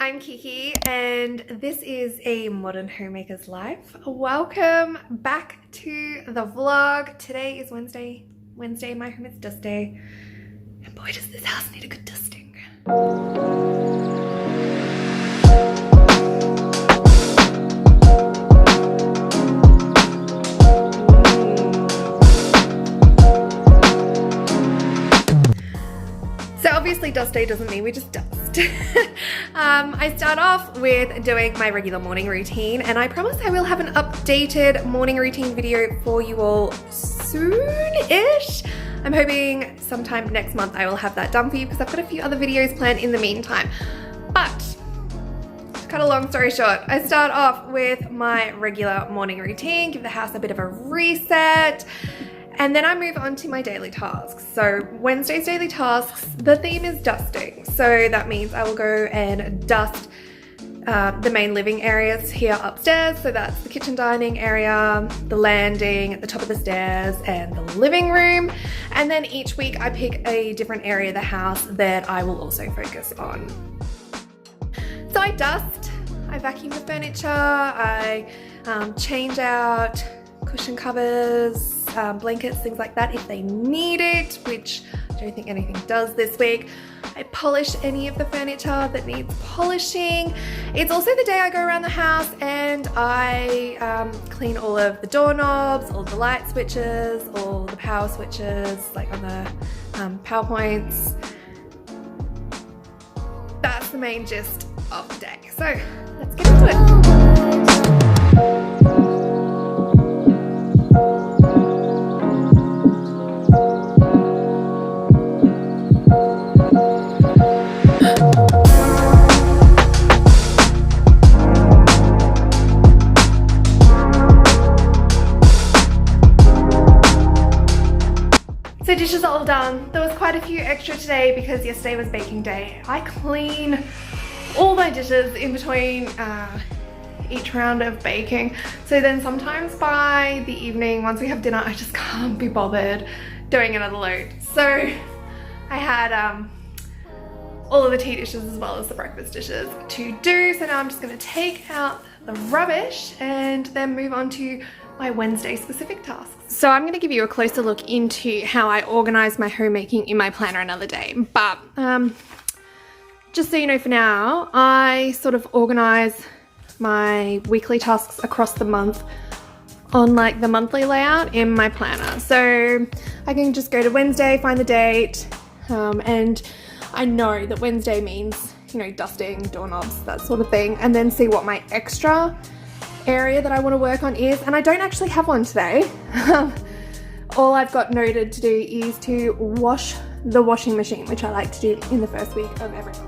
I'm Kiki and this is a Modern Homemaker's Life. Welcome back to the vlog. Today is Wednesday. My home is dust day. And boy, does this house need a good dusting. So obviously dust day doesn't mean we just dust. I start off with doing my regular morning routine, and I promise I will have an updated morning routine video for you all soon-ish. I'm hoping sometime next month I will have that done for you because I've got a few other videos planned in the meantime. But to cut a long story short, I start off with my regular morning routine, give the house a bit of a reset, and then I move on to my daily tasks. So Wednesday's daily tasks, the theme is dusting. So that means I will go and dust the main living areas here upstairs. So that's the kitchen dining area, the landing at the top of the stairs, and the living room. And then each week I pick a different area of the house that I will also focus on. So I dust, I vacuum the furniture, I change out cushion covers, blankets, things like that if they need it, which I don't think anything does this week. I polish any of the furniture that needs polishing. It's also the day I go around the house and I clean all of the doorknobs, all the light switches, all the power switches, like on the power points. That's the main gist of the day. So let's get into it. So dishes are all done. There was quite a few extra today because yesterday was baking day. I clean all my dishes in between each round of baking. So then sometimes by the evening, once we have dinner, I just can't be bothered doing another load. So I had all of the tea dishes as well as the breakfast dishes to do. So now I'm just gonna take out the rubbish and then move on to my Wednesday specific tasks. So I'm going to give you a closer look into how I organize my homemaking in my planner another day. But just so you know, for now, I sort of organize my weekly tasks across the month on like the monthly layout in my planner. So I can just go to Wednesday, find the date, and I know that Wednesday means, you know, dusting, doorknobs, that sort of thing, and then see what my extra area that I want to work on is, and I don't actually have one today. All I've got noted to do is to wash the washing machine, which I like to do in the first week of every month.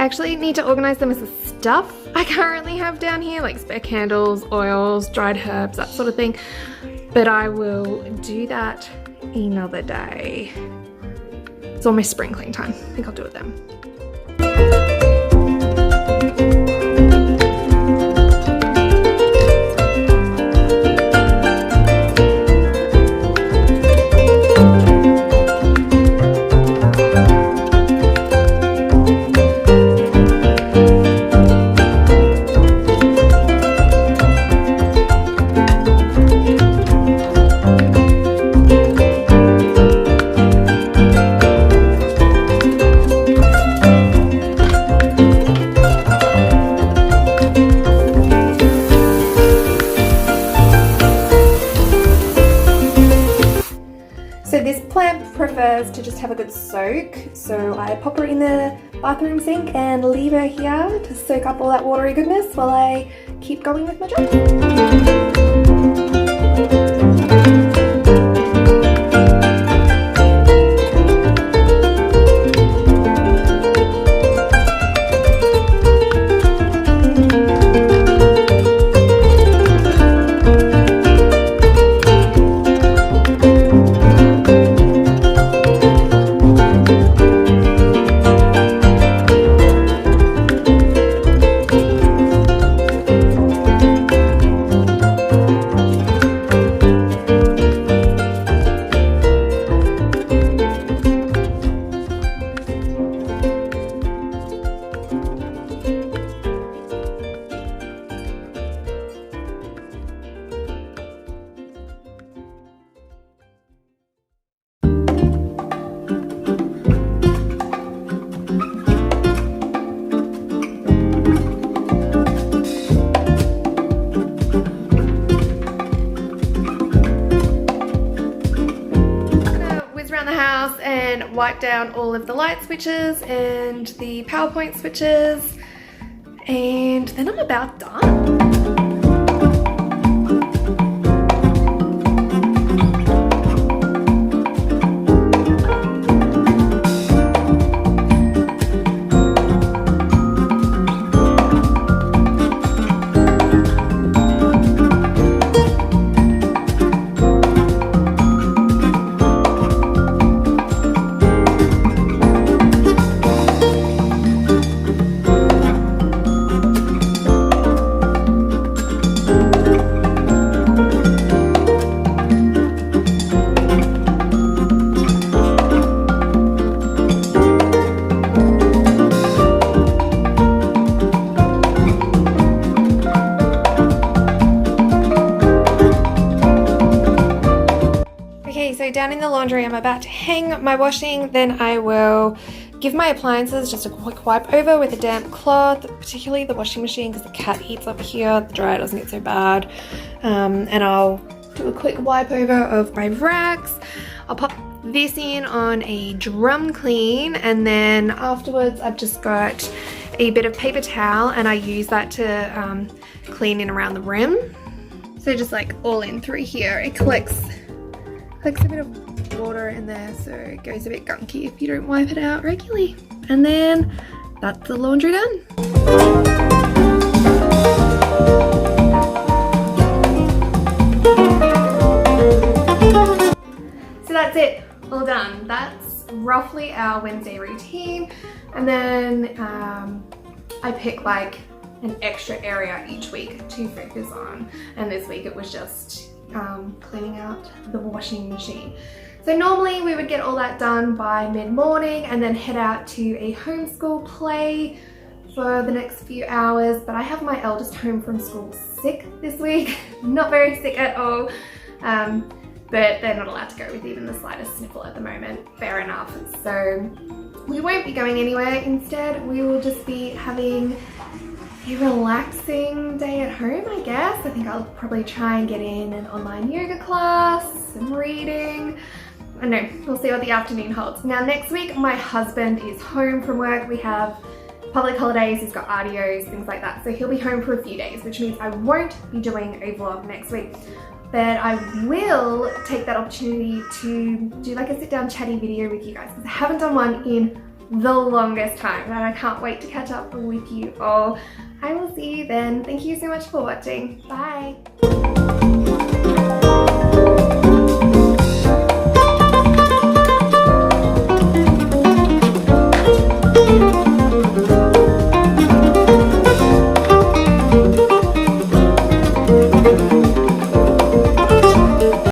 actually need to organize them as the stuff I currently have down here, like spare candles, oils, dried herbs, that sort of thing. But I will do that another day. It's almost spring clean time. I think I'll do it then. So this plant prefers to just have a good soak, so I pop her in the bathroom sink and leave her here to soak up all that watery goodness while I keep going with my job. And wipe down all of the light switches and the PowerPoint switches, and then I'm about done. So down in the laundry, I'm about to hang my washing, then I will give my appliances just a quick wipe over with a damp cloth, particularly the washing machine because the cat eats up here, the dryer doesn't get so bad, and I'll do a quick wipe over of my racks. I'll pop this in on a drum clean, and then afterwards I've just got a bit of paper towel and I use that to clean in around the rim. So just like all in through here, it collects a bit of water in there, so it goes a bit gunky if you don't wipe it out regularly. And then that's the laundry done. So that's it, all done. That's roughly our Wednesday routine. And then I pick like an extra area each week to focus on. And this week it was just cleaning out the washing machine. So normally we would get all that done by mid-morning and then head out to a homeschool play for the next few hours, but I have my eldest home from school sick this week. Not very sick at all, but they're not allowed to go with even the slightest sniffle at the moment. Fair enough. So we won't be going anywhere. Instead, we will just be having a relaxing day at home, I guess. I think I'll probably try and get in an online yoga class, some reading. I don't know, we'll see what the afternoon holds. Now next week, my husband is home from work. We have public holidays, he's got RDOs, things like that. So he'll be home for a few days, which means I won't be doing a vlog next week. But I will take that opportunity to do like a sit down chatty video with you guys, because I haven't done one in the longest time, and I can't wait to catch up with you all. I will see you then. Thank you so much for watching. Bye.